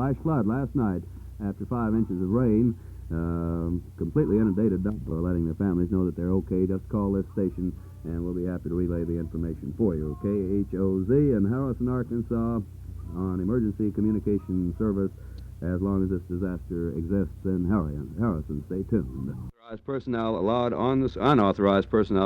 flash flood last night after 5 inches of rain. Completely inundated, letting their families know that they're okay. Just call this station, and we'll be happy to relay the information for you. KHOZ in Harrison, Arkansas, on emergency communication service as long as this disaster exists in Harrison. Stay tuned. Unauthorized personnel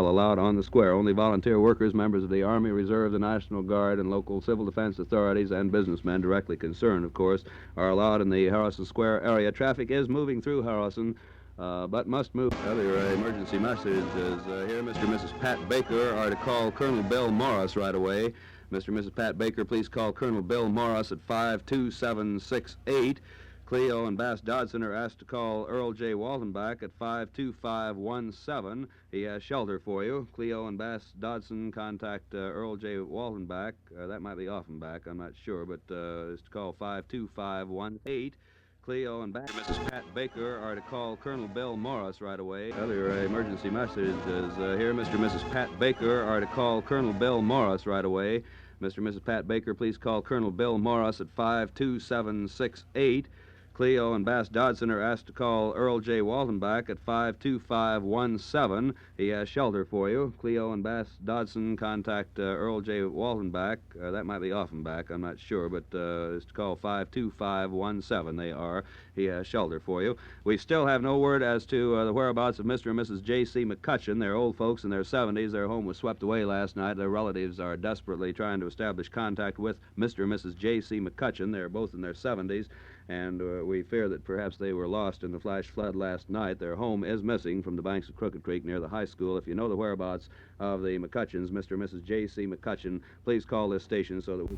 allowed on the square. Only volunteer workers, members of the Army Reserve, the National Guard, and local civil defense authorities and businessmen directly concerned, of course, are allowed in the Harrison Square area. Traffic is moving through Harrison, but must move. Other emergency message is here. Mr. and Mrs. Pat Baker are to call Colonel Bill Morris right away. Mr. and Mrs. Pat Baker, please call Colonel Bill Morris at 52768. Cleo and Bass Dodson are asked to call Earl J. Waltenbach at 52517. He has shelter for you. Cleo and Bass Dodson contact Earl J. Waltenbach. That might be Offenbach, I'm not sure, but is to call 52518. Cleo and Bass. Mrs. Pat Baker are to call Colonel Bill Morris right away. Other emergency message is here. Mr. and Mrs. Pat Baker are to call Colonel Bill Morris right away. Mr. and Mrs. Pat Baker, please call Colonel Bill Morris at 52768. Cleo and Bass Dodson are asked to call Earl J. Waltenbach at 52517. He has shelter for you. Cleo and Bass Dodson contact Earl J. Waltenbach. That might be Offenbach, I'm not sure, but is to call 52517. They are. He has shelter for you. We still have no word as to the whereabouts of Mr. and Mrs. J.C. McCutcheon. They're old folks in their 70s. Their home was swept away last night. Their relatives are desperately trying to establish contact with Mr. and Mrs. J.C. McCutcheon. They're both in their 70s. And we fear that perhaps they were lost in the flash flood last night. Their home is missing from the banks of Crooked Creek near the high school. If you know the whereabouts of the McCutcheons, Mr. and Mrs. J.C. McCutcheon, please call this station so that we...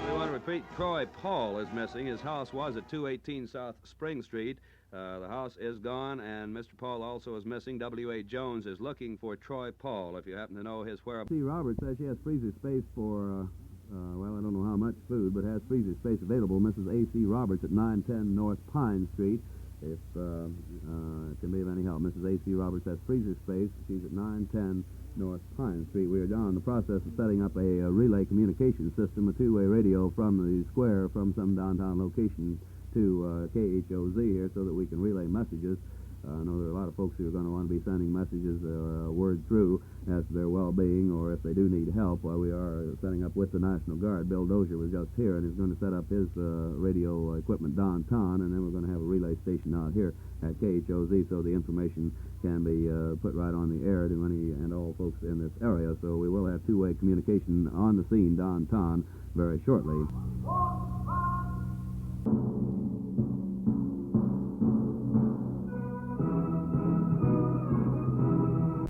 We want to repeat, Troy Paul is missing. His house was at 218 South Spring Street. The house is gone, and Mr. Paul also is missing. W.A. Jones is looking for Troy Paul, if you happen to know his whereabouts. C. Roberts says she has freezer space for, well, I don't know how much food, but has freezer space available. Mrs. A.C. Roberts at 910 North Pine Street, if it can be of any help. Mrs. A.C. Roberts has freezer space. She's at 910 North Pine Street. We are now in the process of setting up a relay communication system, a two-way radio from the square, from some downtown location to KHOZ here so that we can relay messages. I know there are a lot of folks who are going to want to be sending messages or word through as to their well-being, or if they do need help. While we are setting up with the National Guard, Bill Dozier was just here and is going to set up his radio equipment downtown, and then we're going to have a relay station out here at KHOZ so the information can be put right on the air to any and all folks in this area. So we will have two-way communication on the scene downtown very shortly.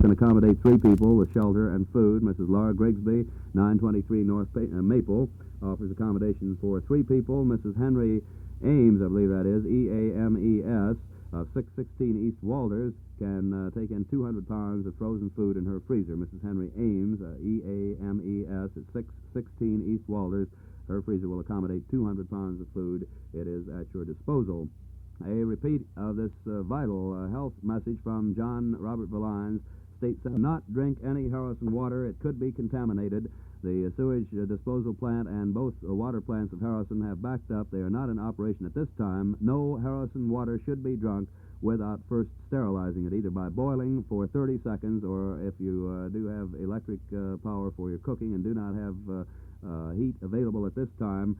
Can accommodate 3 people with shelter and food. Mrs. Laura Grigsby, 923 North Maple, offers accommodation for 3 people. Mrs. Henry Ames, I believe that is, E-A-M-E-S, of 616 East Walters, can take in 200 pounds of frozen food in her freezer. Mrs. Henry Ames, E-A-M-E-S, at 616 East Walters. Her freezer will accommodate 200 pounds of food. It is at your disposal. A repeat of this vital health message from John Robert Valines. State Senate, not drink any Harrison water. It could be contaminated. The sewage disposal plant and both water plants of Harrison have backed up. They are not in operation at this time. No Harrison water should be drunk without first sterilizing it, either by boiling for 30 seconds or if you do have electric power for your cooking and do not have heat available at this time,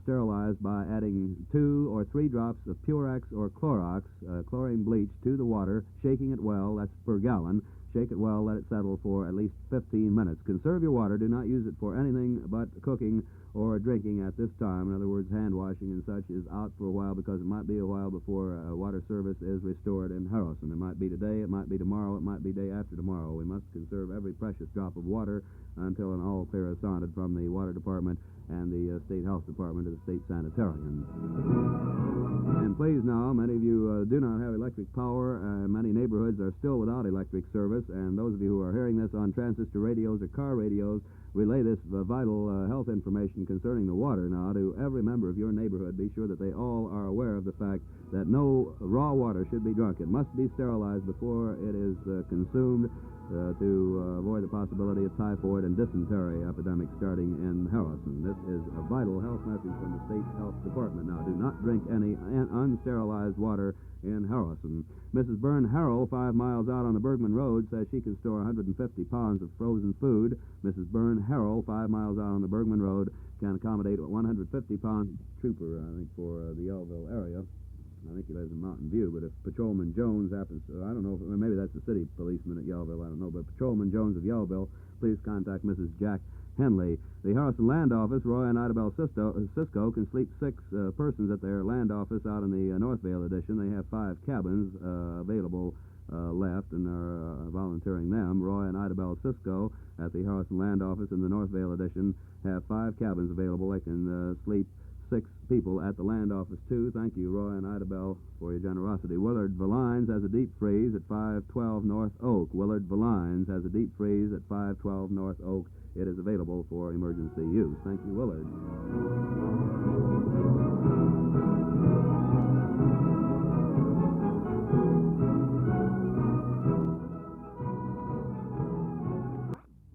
sterilized by adding 2 or 3 drops of Purex or Clorox, chlorine bleach, to the water, shaking it well. That's per gallon. Shake it well, let it settle for at least 15 minutes. Conserve your water. Do not use it for anything but cooking or drinking at this time. In other words, hand washing and such is out for a while because it might be a while before water service is restored in Harrison. It might be today, it might be tomorrow, it might be day after tomorrow. We must conserve every precious drop of water until an all clear is sounded from the Water Department and the State Health Department of the State Sanitarian. And please now, many of you do not have electric power. Many neighborhoods are still without electric service, and those of you who are hearing this on transistor radios or car radios, relay this vital health information information concerning the water now to every member of your neighborhood. Be sure that they all are aware of the fact that no raw water should be drunk. It must be sterilized before it is consumed to avoid the possibility of typhoid and dysentery epidemics starting in Harrison. This is a vital health message from the State Health Department. Now, do not drink any unsterilized water in Harrison. Mrs. Byrne Harrell, 5 miles out on the Bergman Road, says she can store 150 pounds of frozen food. Mrs. Byrne Harrell, 5 miles out on the Bergman Road, can accommodate 150 pounds. Trooper, I think, for the Yellville area. I think he lives in Mountain View, but if Patrolman Jones happens to, I don't know, maybe that's the city policeman at Yellville, I don't know, but Patrolman Jones of Yellville, please contact Mrs. Jack Henley. The Harrison Land Office, Roy and Idabel Cisco, can sleep 6 persons at their land office out in the Northvale edition. They have 5 cabins available left and are volunteering them. Roy and Idabel Cisco at the Harrison Land Office in the Northvale edition have 5 cabins available. They can sleep 6 people at the land office, too. Thank you, Roy and Idabel, for your generosity. Willard Valines has a deep freeze at 512 North Oak. Willard Valines has a deep freeze at 512 North Oak. It is available for emergency use. Thank you, Willard.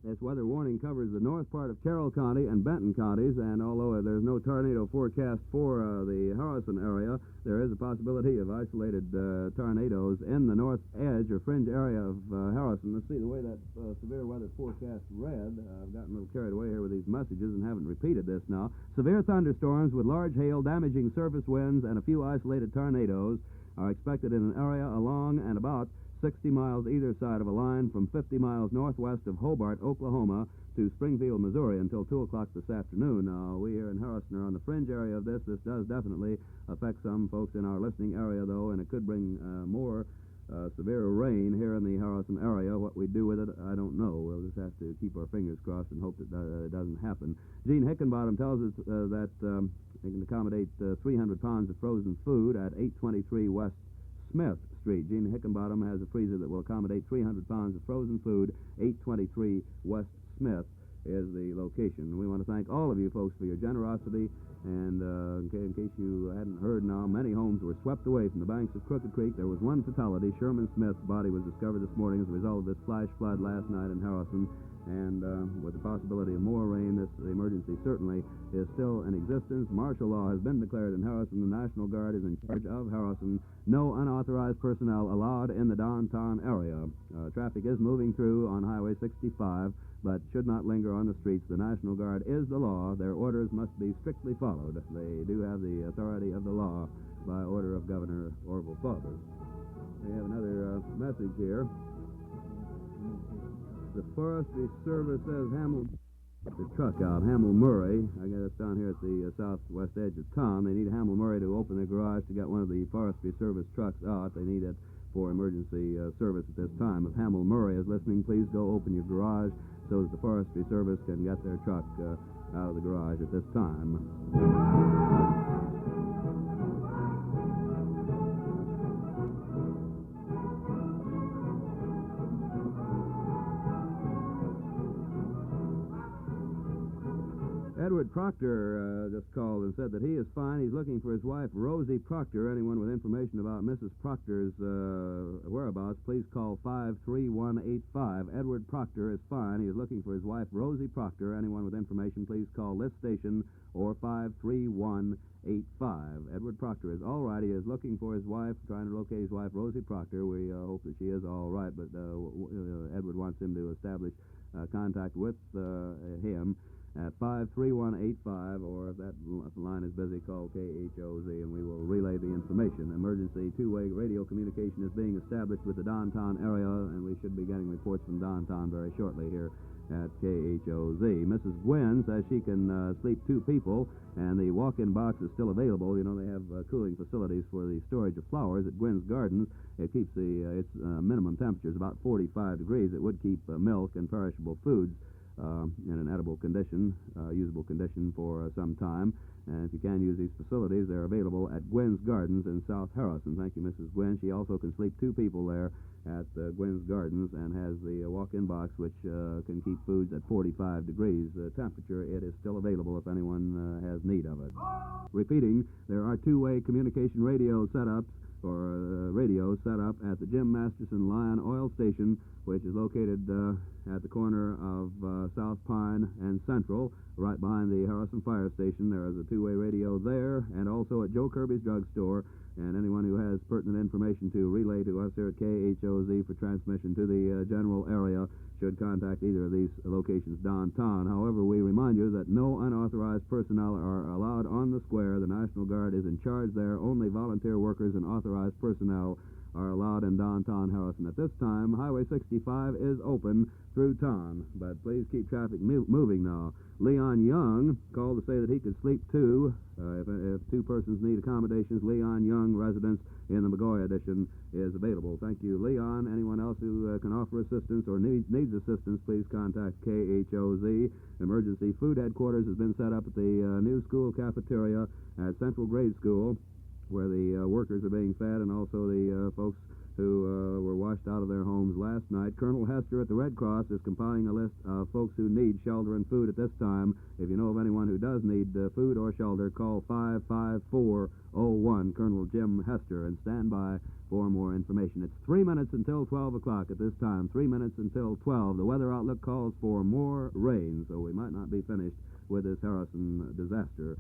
This weather warning covers the north part of Carroll County and Benton counties, and although there's no tornado forecast for the Harrison area, there is a possibility of isolated tornadoes in the north edge or fringe area of Harrison. Let's see the way that severe weather forecast read. I've gotten a little carried away here with these messages and haven't repeated this now. Severe thunderstorms with large hail, damaging surface winds, and a few isolated tornadoes are expected in an area along and about 60 miles either side of a line from 50 miles northwest of Hobart, Oklahoma, to Springfield, Missouri, until 2 o'clock this afternoon. Now, we here in Harrison are on the fringe area of this. This does definitely affect some folks in our listening area, though, and it could bring more severe rain here in the Harrison area. What we do with it, I don't know. We'll just have to keep our fingers crossed and hope that it doesn't happen. Gene Hickenbottom tells us that they can accommodate 300 pounds of frozen food at 823 West Smith Street. Gene Hickenbottom has a freezer that will accommodate 300 pounds of frozen food. 823 West Smith is the location. We want to thank all of you folks for your generosity. And in case you hadn't heard now, many homes were swept away from the banks of Crooked Creek. There was one fatality. Sherman Smith's body was discovered this morning as a result of this flash flood last night in Harrison. And with the possibility of more rain, this emergency certainly is still in existence. Martial law has been declared in Harrison. The National Guard is in charge of Harrison. No unauthorized personnel allowed in the downtown area. Traffic is moving through on Highway 65, but should not linger on the streets. The National Guard is the law. Their orders must be strictly followed. They do have the authority of the law by order of Governor Orville Faubus. We have another message here. The Forestry Service says the truck out, Hamel Murray. I guess it's down here at the southwest edge of town. They need Hamel Murray to open their garage to get one of the Forestry Service trucks out. They need it for emergency service at this time. If Hamel Murray is listening, please go open your garage so that the Forestry Service can get their truck out of the garage at this time. Edward Proctor just called and said that he is fine. He's looking for his wife, Rosie Proctor. Anyone with information about Mrs. Proctor's whereabouts, please call 53185. Edward Proctor is fine. He is looking for his wife, Rosie Proctor. Anyone with information, please call this station or 53185. Edward Proctor is all right. He is looking for his wife, trying to locate his wife, Rosie Proctor. We hope that she is all right, but Edward wants him to establish contact with him at 53185, or if the line is busy, call KHOZ, and we will relay the information. Emergency two-way radio communication is being established with the downtown area, and we should be getting reports from downtown very shortly here at KHOZ. Mrs. Gwynn says she can sleep 2 people, and the walk-in box is still available. You know, they have cooling facilities for the storage of flowers at Gwynn's Gardens. It keeps its minimum temperature is about 45 degrees. It would keep milk and perishable foods in an edible condition, usable condition for some time. And if you can use these facilities, they're available at Gwen's Gardens in South Harrison. Thank you, Mrs. Gwen. She also can sleep 2 people there at Gwen's Gardens and has the walk-in box which can keep foods at 45 degrees temperature. It is still available if anyone has need of it. Repeating, there are 2-way communication radio setups or radios set up at the Jim Masterson Lion Oil Station, which is located at the corner of South Pine and Central, right behind the Harrison Fire Station. There is a 2-way radio there, and also at Joe Kirby's Drugstore. And anyone who has pertinent information to relay to us here at KHOZ for transmission to the general area should contact either of these locations downtown. However, we remind you that no unauthorized personnel are allowed on the square. The National Guard is in charge there. Only volunteer workers and authorized personnel are allowed in downtown Harrison. At this time, Highway 65 is open through town, but please keep traffic moving now. Leon Young called to say that he could sleep 2. If 2 persons need accommodations, Leon Young, residence in the McGoy Edition, is available. Thank you, Leon. Anyone else who can offer assistance or needs assistance, please contact KHOZ. Emergency food headquarters has been set up at the new school cafeteria at Central Grade School, where the workers are being fed, and also the folks who were washed out of their homes last night. Colonel Hester at the Red Cross is compiling a list of folks who need shelter and food at this time. If you know of anyone who does need food or shelter, call 55401, Colonel Jim Hester, and stand by for more information. It's 3 minutes until 12 o'clock at this time, 3 minutes until 12. The weather outlook calls for more rain, so we might not be finished with this Harrison disaster.